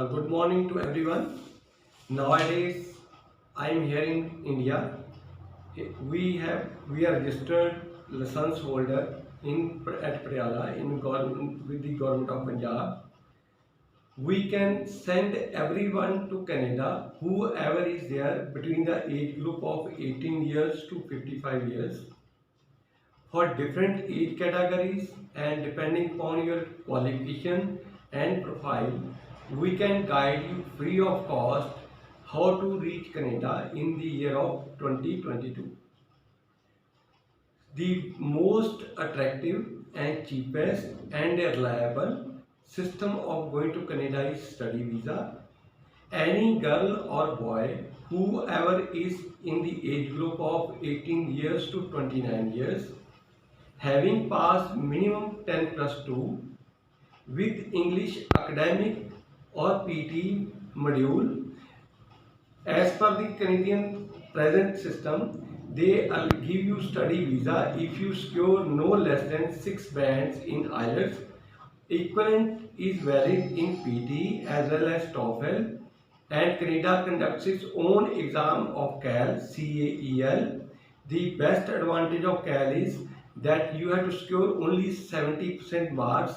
Good morning to everyone. Nowadays, I am here in India. We are registered license holder at Patiala with the government of Punjab. We can send everyone to Canada, whoever is there between the age group of 18 years to 55 years, for different age categories, and depending upon your qualification and profile, we can guide you free of cost how to reach Canada in the year of 2022. The most attractive and cheapest and reliable system of going to Canada is study visa. Any girl or boy, whoever is in the age group of 18 years to 29 years, having passed minimum 10 plus 2 with English academic or PT module, as per the Canadian present system, they will give you study visa if you score no less than 6 bands in IELTS. Equivalent is valid in PT as well as TOEFL, and Canada conducts its own exam of CAL, CAEL. The best advantage of CAL is that you have to score only 70% marks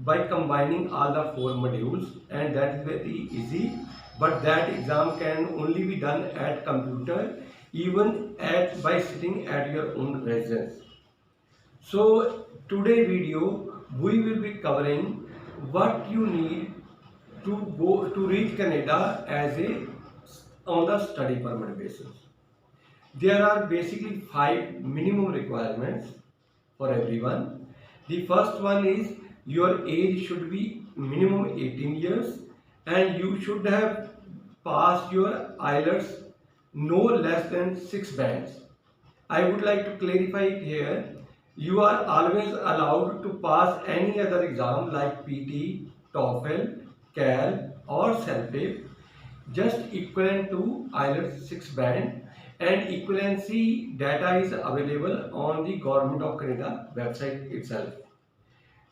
by combining all the 4 modules, and that is very easy. But that exam can only be done at computer, even by sitting at your own residence. So today video we will be covering what you need to reach Canada on the study permit basis. There are basically 5 minimum requirements for everyone. The first one is your age should be minimum 18 years and you should have passed your IELTS no less than 6 bands. I would like to clarify it here. You are always allowed to pass any other exam like PT, TOEFL, CAL or CELTIP, just equivalent to IELTS 6 band, and equivalency data is available on the Government of Canada website itself.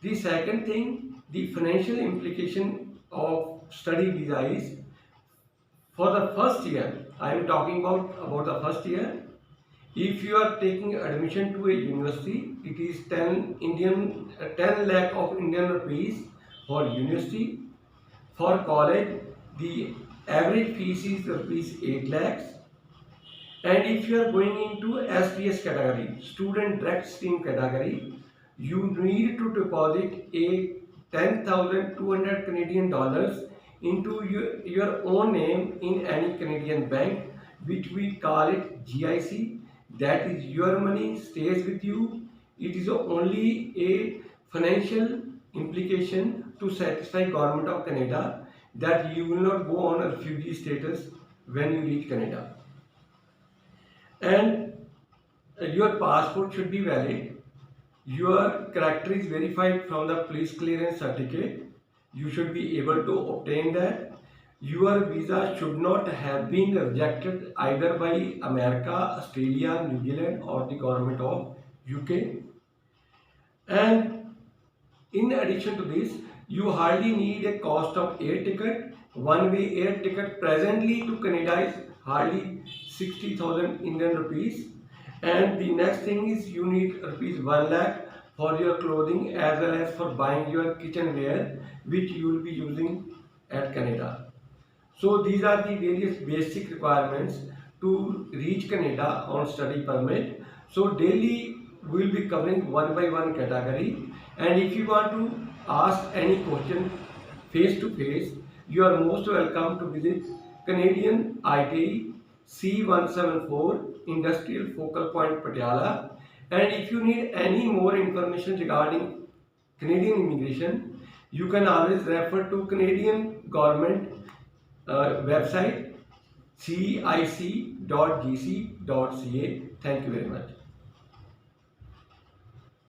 The second thing, the financial implication of study visa is, for the first year, I am talking about the first year. If you are taking admission to a university, it is 10 lakh of Indian rupees for university. For college, the average fees is rupees 8 lakhs. And if you are going into SDS category, student direct stream category, you need to deposit a 10,200 Canadian dollars into your own name in any Canadian bank, which we call it GIC. That is, your money stays with you. It is only a financial implication to satisfy Government of Canada that you will not go on a refugee status when you reach Canada. And your passport should be valid. Your character is verified from the police clearance certificate. You should be able to obtain that. Your visa should not have been rejected either by America, Australia, New Zealand or the government of UK. And in addition to this, you hardly need a cost of air ticket. One-way air ticket presently to Canada is hardly 60,000 Indian rupees. And the next thing is you need rupees 1 lakh for your clothing as well as for buying your kitchenware which you will be using at Canada. So these are the various basic requirements to reach Canada on study permit. So daily we will be covering one by one category, and if you want to ask any question face to face, you are most welcome to visit Canadian ITI C174 Industrial Focal Point Patiala. And if you need any more information regarding Canadian immigration, you can always refer to Canadian government website cic.gc.ca. Thank you very much.